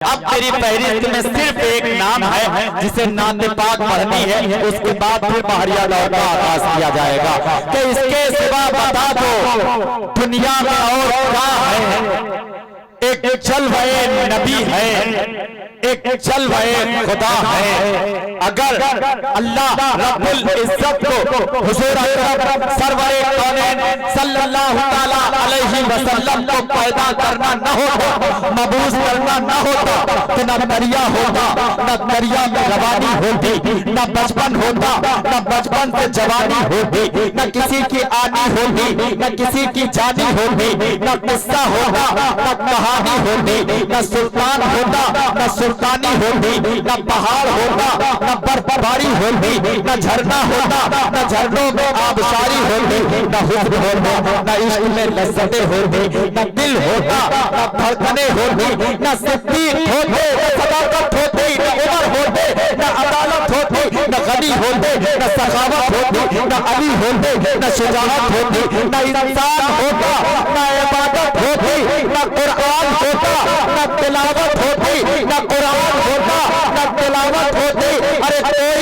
अब तेरी फहरिस्त में सिर्फ एक नाम है जिसे नाते पाक पढ़नी है, उसके बाद फिर बहरिया दौर का आगाज किया जाएगा कि इसके सिवा बता दो दुनिया में और क्या है। एक चल भये नबी है, एक चल भये खुदा है। अगर अल्लाह रब्बुल इज्जत को हुजूर अकरम सरवरे कौनैन सल्लल्लाहु ताला अलैहि वसल्लम को पैदा करना न होता, मबूस करना न होता, तो न दरिया होता, न दरिया में रवानी होती, न बचपन होता, न बचपन से जवानी होती, न किसी की आनी होती, न किसी की जानी होती, न किस्सा होता, न कहानी होती, न सुल्तान होता, न सुल्तानी होती, न पहाड़ होता, न बर्फबारी होती, न झरना होता, न झरनों में आबशारी होती, न हुस्न होता, न इश्क में लज्जतें होती, न दिल होता, न धड़कने होती, न सिद्दीक होते, न सदाकत होती, न उमर होते, न अदालत होती, न गनी होते, न सखावत होती, न अली होते, न शुजाअत होती, न इंसान होता, न इबादत होती, न कुरान होता, न तिलावत होती, न कुरान होता, न तिलावत होती। अरे कोई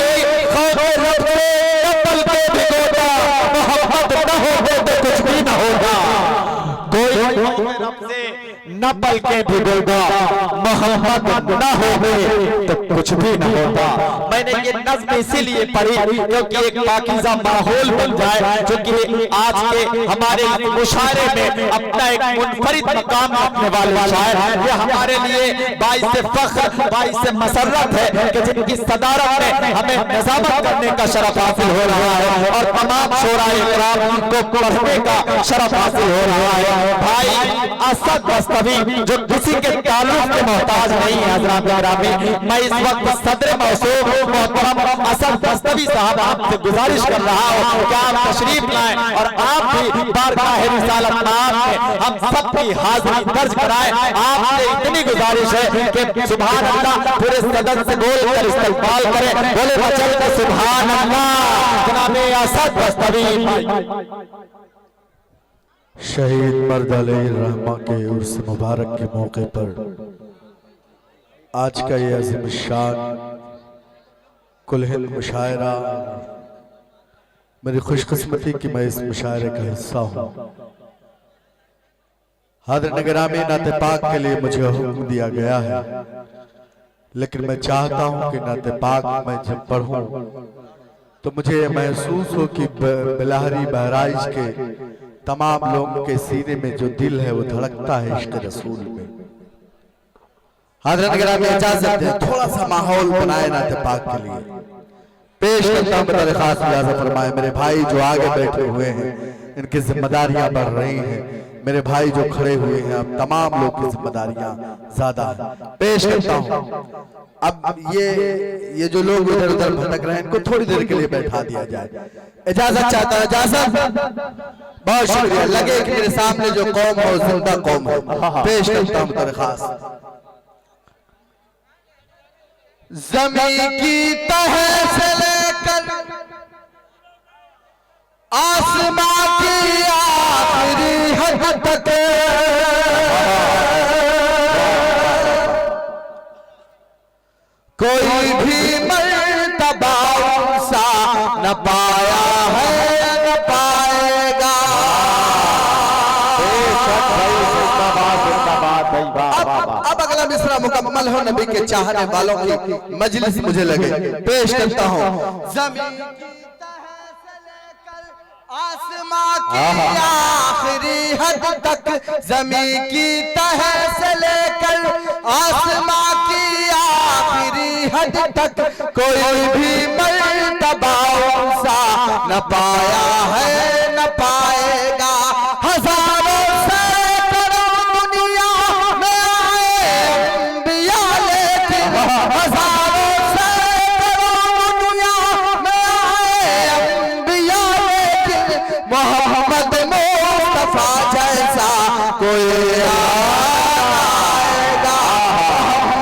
खौफ रब से न पल के भिगोता, मोहब्बत न होते तो कुछ भी न होगा। कोई रब से न पल के भिगोता, मोहब्बत न होते तो कुछ भी न होता। मैंने ये नज़्म इसीलिए पढ़ी क्योंकि एक पाकीज़ा माहौल बन जाए, जो कि आज के हमारे मुशायरे में अपना एक मुनफरिद मकाम रखने वाले शायर हैं। ये हमारे लिए बाइस फख्र, बाइस मसर्रत है कि जिनकी सदारत में हमें निज़ामत करने का शरफ हासिल हो रहा है और तमाम शोराए इकराम को पढ़ने का शरफ हासिल हो रहा है। भाई असद बस्तवी जो किसी के ताल्लुक के मोहताज नहीं है, हज़रात गिरामी, मैं इस वक्त सदर मौसूफ मोहतरम असद बस्तवी साहब आपसे गुजारिश कर रहा हूँ कि आप तशरीफ लाएं और आप भी बारगाह रिसालत में हम सबकी हाजिरी दर्ज कराएं। आपसे इतनी गुजारिश है कि सुभान अल्लाह पूरे सदन से बोल कर इस्तकबाल करें, बोले बचल के सुभान अल्लाह जनाब असद बस्तवी। शहीद मर्द अलैहिर्रहमा के उर्स मुबारक के मौके पर आज का ये अज़ीम शान कुल हिंद मुशायरा, मेरी खुशकिस्मती कि मैं इस मुशायरे का हिस्सा हूँ। हाज़िर गिरामी, नाते पाक के लिए मुझे हुक्म दिया गया है, लेकिन मैं चाहता हूँ कि नाते पाक मैं जब पढ़ूँ तो मुझे महसूस हो कि बिलाहरी बहराइच के तमाम लोगों के सीने में जो दिल है वो धड़कता है इश्क रसूल में। हाज़िर गिरामी, इजाज़त दें, थोड़ा सा माहौल बनाए नाते पाक के लिए। पेश करता हूं बतौर खास इजाज़त फरमाए। मेरे भाई जो आगे बैठे हुए हैं इनकी जिम्मेदारियां बढ़ रही हैं, मेरे भाई जो खड़े हुए हैं अब तमाम लोग की जिम्मेदारियां ज्यादा हैं। पेश करता हूं, अब ये जो लोग इधर उधर भटक रहे हैं इनको थोड़ी देर के लिए बैठा दिया जाए। इजाजत चाहता है, इजाजत। बहुत शुक्रिया। लगे कि मेरे सामने जो कौम है वो जिंदा कौम है। पेश करता हूं बतौर खास। ज़मीं की तह से लेकर आसमां की आखिरी हद तक कोई भी मर्तबा सा न पाया है न पाएगा। अब अगला मिसरा मुकम्मल हो नबी के चाहने वालों की मजलिस मुझे लगे। पेश करता हूँ। ज़मीन की तह से लेकर आसमां की आखिरी हद तक, ज़मीन की तह से लेकर आसमां की आखिरी हद तक कोई भी मर्तबा सा न पाया है न पाएगा। हजारों सैकड़ों दुनिया में आए अंबिया, लेकिन हजारों सैकड़ों दुनिया में आए अंबिया, लेकिन मोहम्मद मुस्तफा जैसा कोई आएगा।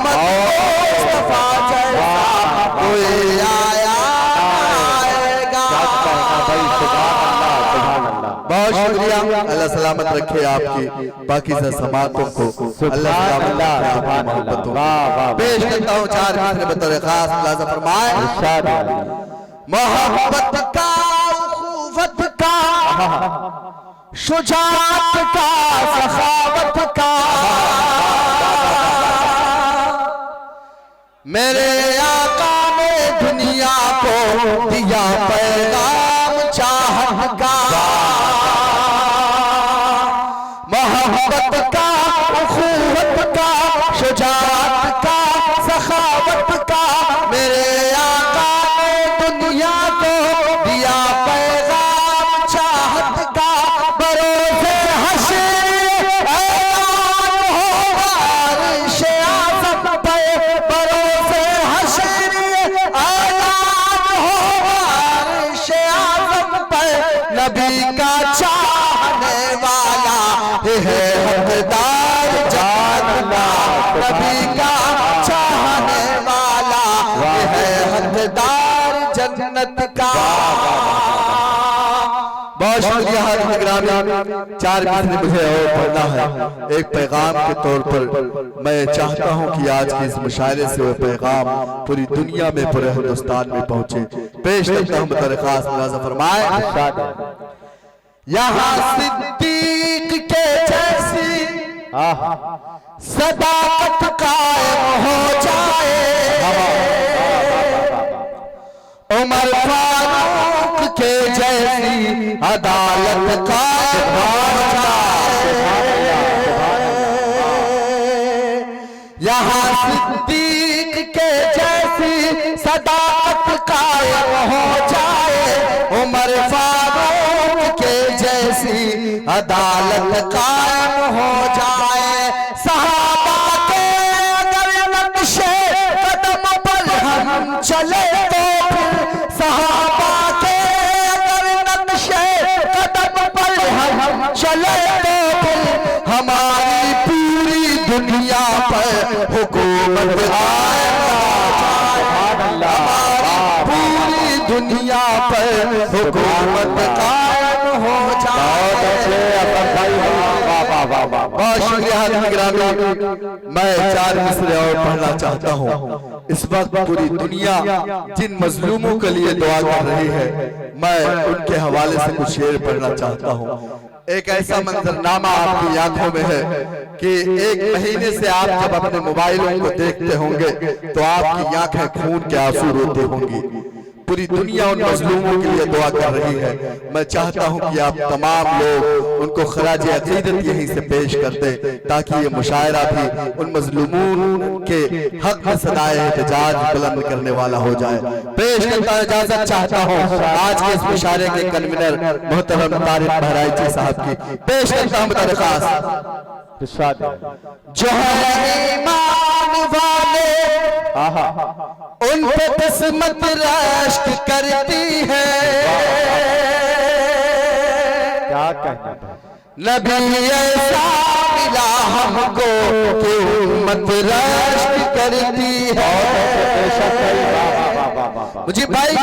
मोहम्मद मुस्तफा जैसा कोई आएगा। शुक्रिया। अल्लाह सलामत रखे आपकी पाकीज़ा समातों को, अल्लाह सलामत रखे आपकी मोहब्बतों को। पेश करता हूँ 4 मिसरे बतौर खास। मुलाज़ा फरमाए मोहब्बत का, उख़ुवत का, शुजाअत का, सखावत का, मेरे आका ने दुनिया को दिया पैगाम चाहत का। मोहब्बत का, उख़ुवत का, शुजाअत का, सखावत का, मेरे आका ने दुनिया को दिया पैगाम चाहत का। बरोज़े हश्र ऐलान होगा अर्शे आज़म पे, बरोज़े हश्र ऐलान होगा अर्शे आज़म पे, नबी का चाहने वाला है हकदार जानना, नबी का चाहने वाला है हकदार जन्नत का। बहुत शुक्रिया हाज़िर ग्रामी। 4 मिसरे मुझे और पढ़ना है एक पैगाम के तौर पर। मैं चाहता हूं कि आज के इस मुशायरे से वो पैगाम पूरी दुनिया में, पूरे हिंदुस्तान में पहुंचे। पेश करता हूं बतौर खास। मुलाज़ा फरमाए यहाँ सिद्दीक के जैसी सदाकत कायम हो जाए, उमर फारूक के जैसी अदालत कायम हो जाए, यहाँ सिद्दीक के जैसी सदाकत कायम हो जाए, उमर फारूक के जैसी अदालत कायम हो जाए। सहाबा के अगर नक्शे कदम पर हम चले तो फिर, सहाबा के अगर नक्शे कदम पर हम चले तो फिर, हमारी पूरी दुनिया पर हुकूमत पूरी दुनिया पर हुकूमत कायम हो जाए। बहुत शुक्रिया हाज़िर गिरामी। मैं 4 मिसरे और पढ़ना चाहता हूँ। इस वक्त पूरी दुनिया जिन मजलूमों के लिए दुआ कर रही है, मैं उनके हवाले से कुछ शेर पढ़ना चाहता हूँ। एक ऐसा मंजरनामा आपकी आंखों में है कि 1 महीने से आप जब अपने मोबाइलों को देखते होंगे तो आपकी आंखें खून के आंसू रोते होंगी। पूरी दुनिया उन मजलूमों के लिए दुआ कर रही है। मैं चाहता हूं कि आप तमाम लोग उनको खराज अकीदत यहीं से पेश कर दें, ताकि ये मुशायरा भी उन मजलूमों के हक में सदाए एहतजाज बुलंद करने वाला हो जाए। पेश करता इजाजत चाहता हूं आज के इस मुशायरे के कन्वीनर मोहतरम तारिक बहराइची साहब की। पेश करता हूं बतौर खास। जो है ईमान वाले उन पे किस्मत रश्क करती है, क्या कहना नबी ऐसा मिला हमको कि उम्मत रश्क करती है। मुझे भाई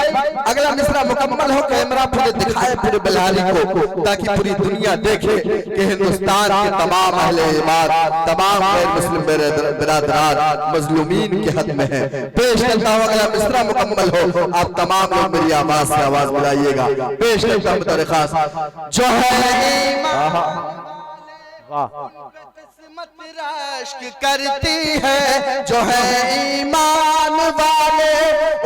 अगला मिसरा मुकम्मल हो, कैमरा पूरे दिखाए पूरे बिलाली को, ताकि पूरी दुनिया देखे कि हिंदुस्तान के तमाम अहले ईमान, तमाम गैर मुस्लिम बिरादरान मजलूमीन के हद में है। पेश करता हूँ अगला मिसरा मुकम्मल हो, आप तमाम लोग मेरी आवाज से आवाज मिलाइएगा। पेश करता हूँ बतौर खास। जो है किस्मत रश्क करती है, जो है ईमान वाले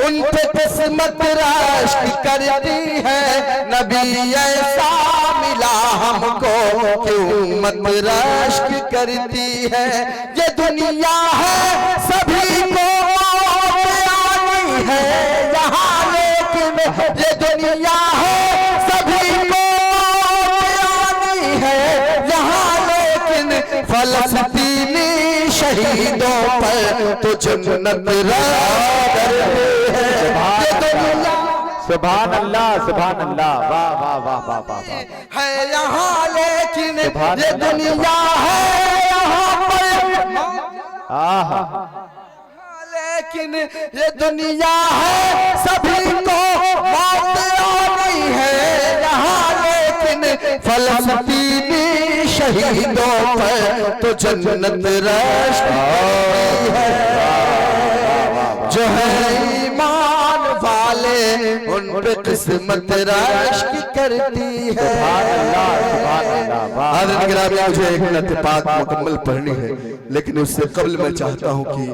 उन पे किस्मत रश्क करती है। नबी ऐसा मिला हमको कि उम्मत रश्क करती है। ये दुनिया है सभी को आनी है यहाँ, लेकिन ये दुनिया है सभी को आनी है यहाँ, लेकिन फलस्तीनी शहीदों पर तो जन्नत करते हैं। सुभान अल्लाह, सुभान अल्लाह, वाह वाह वाह वाह वाह है यहाँ, लेकिन ये दुनिया है यहाँ पर, लेकिन ये दुनिया है सभी को मौत आनी है यहाँ, लेकिन फलस्तीनी शहीदों पर तो जन्नत रश्क है, जो है ईमान वाले उन पे किस्मत रश्क करती है। मुझे एक नत पाक मुकम्मल पढ़नी है, लेकिन उससे कबल मैं चाहता हूँ कि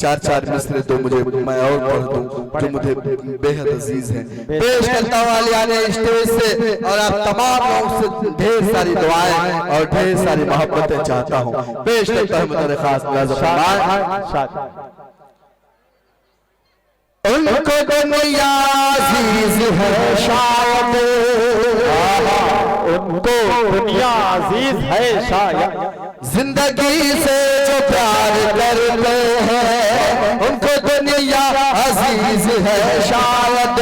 चार मिसरे तो मुझे मैं और पढ़ दूं जो मुझे बेहद अजीज हैं। पेश करता हूँ आलियाने स्टेज से, और आप तमाम लोगों से ढेर सारी दुआएं और ढेर सारी मोहब्बतें चाहता हूँ। पेश करता हूँ मेरे खास उनको दुनिया अजीज है शायद, उनको दुनिया अजीज है शायद, जिंदगी से जो प्यार करते हैं उनको दुनिया अजीज है शायद,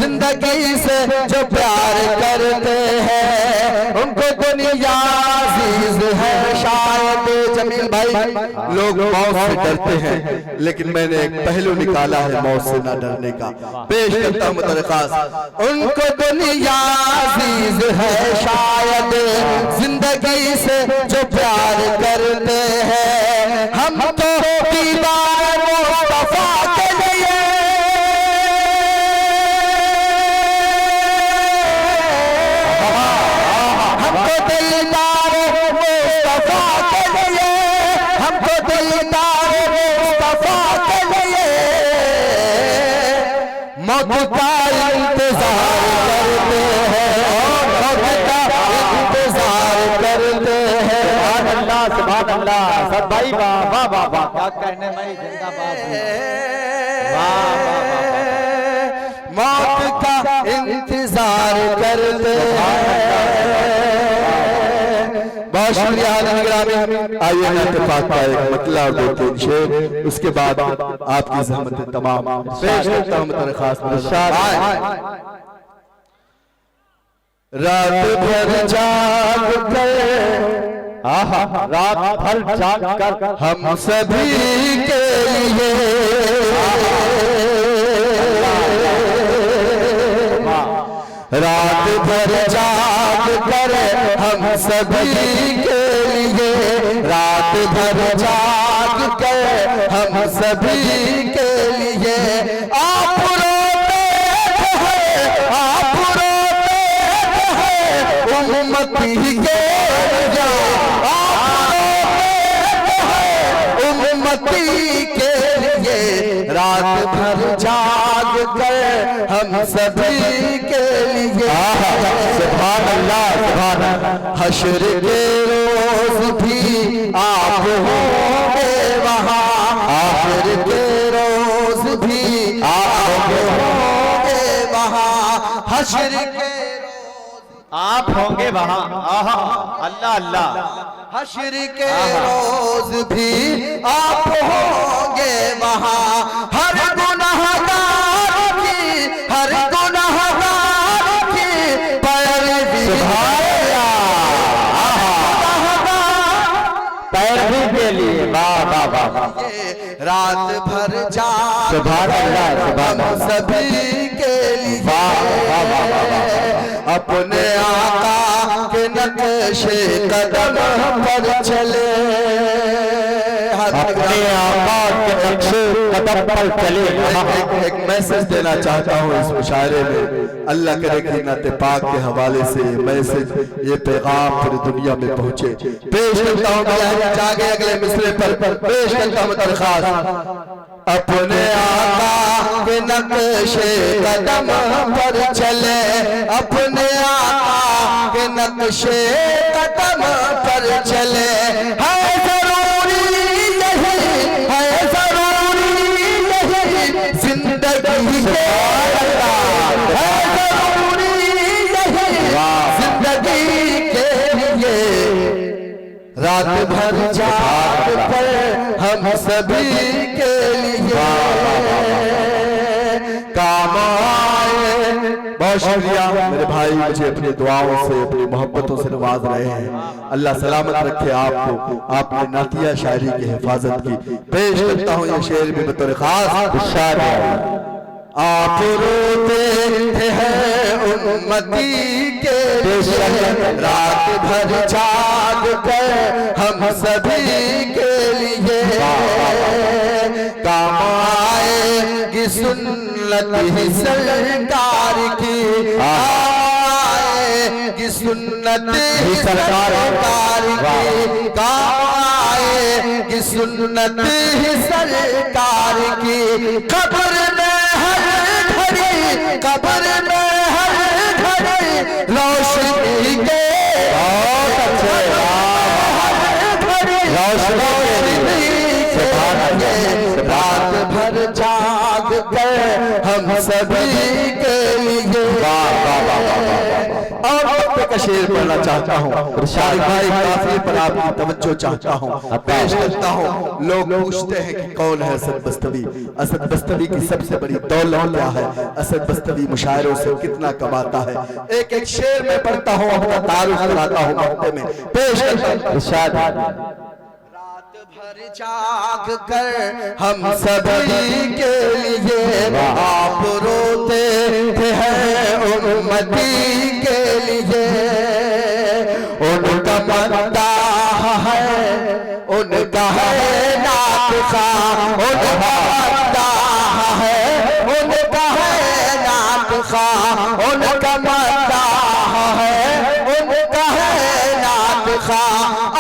जिंदगी से जो प्यार करते हैं उनको दुनिया अजीज है शायद। जमील भाई, लोग मौत से डरते हैं, लेकिन मैंने एक पहलू निकाला है मौत से ना डरने का। पेश करता हूँ खास, उनको दुनिया अजीज है शायद, जिंदगी से जो प्यार करते हैं, हम तो दीदार मुस्तफा के लिए, हमको दीदार मुस्तफा के लिए, हमको दीदार मुस्तफा के लिए मौत का इंतजार करते हैं, मौत का इंतजार करते हैं। सुभान अल्लाह, सब भाई वाह वाह वाह वाह, क्या कहने में जिंदाबाद, मौत का इंतजार करते हैं। बहुत शुक्रिया। आइए इत्तेफाक का एक मतला और दो तीन शेर, उसके बाद आपकी ज़हमत तमाम पेश करता हूं। मेरे खास रात भर जाग कर, रात भर जाग कर हम सभी के लिए, रात भर जाग कर हम सभी के लिए, रात भर जाग कर हम सभी के लिए आप रोते हैं, आप रोते हैं उम्मती के लिए, उम्मती के लिए रात भर जाग कर हम सभी के लिए। सुभान अल्लाह, सुभान अल्लाह। हश्र के रोज भी आप होंगे वहाँ, हश्र के रोज भी आप होंगे वहाँ, हश्र के आप होंगे वहाँ। अल्लाह अल्लाह। हश्र के रोज भी आप होंगे वहाँ, हर गुनहगार की, हर गुनहगार की पैरवी, पैरवी के लिए वाह वाह वाह, रात भर जाग हम सभी के लिए अपने आका के नक्शे कदम पर चले, अपने आका के नक्शे कदम पर चले। एक मैसेज देना चाहता हूँ इस मुशायरे में, अल्लाह करे कि नाते पाक के हवाले से मैसेज, ये पैगाम पूरी दुनिया में पहुँचे। पेश करता हूँ जागे अगले मिसरे पर, पेश करता हूँ दरख्वास्त, अपने आका के नक्शे कदम पर चले, अपने आका के नक्शे कदम पर चले, है जरूरी यही, है जरूरी यही जिंदगी के, है जरूरी यही जिंदगी के लिए, रात भर जाग कर हम सभी के लिए काम आए। बहुत शुक्रिया मेरे भाई, मुझे अपनी दुआओं से, अपनी मोहब्बतों से नवाज रहे हैं। अल्लाह सलामत रखे आपको, आपने नातिया शायरी की हिफाजत की। पेश करता हूँ ये शेर भी बतौर खास, आप रोते हैं उम्मती के लिए, रात भर जाग कर हम सभी के लिए काम आएगी सुन्नत ही सरकार की, आएगी सुन्नत ही सरकार की, काम आएगी सुन्नत ही सरकार की। खबर में कब्र में हर घड़ी रोशनी के, बहुत अच्छे रोशनी के रात भर जाग कर हम सभी के लिए। और वक्त का शेर पढ़ना चाहता हूँ, शारिक भाई काफिले पर आपकी तवज्जो चाहता हूँ, पेश करता हूँ। लोग पूछते हैं कि कौन है असद बस्तवी, असद बस्तवी की सबसे बड़ी दौलत क्या है, असद बस्तवी मुशायरों से कितना कमाता है। एक एक शेर में पढ़ता हूँ, अपना तारुफ कराता हूँ मक्ते में, पेश करता हूँ। भर जाग कर हम सभी के लिए आप रोते हैं उम्मती के लिए। उनका मद्दाह है, उनका है नातखा, उनका मद्दाह है, उनका है नातखा, उनका मद्दाह है, उनका है नातखा।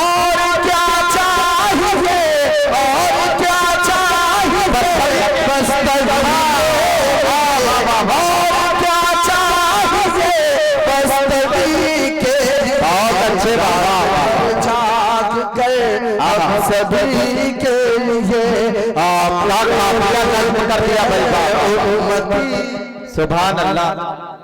और क्या चाहिए, और क्या चाहिए, बस और क्या चाहिए बस्तवी के। बहुत अच्छे बाबा, जाग कर आप सभी के लिए आप कर दिया भाई, सुभान अल्लाह।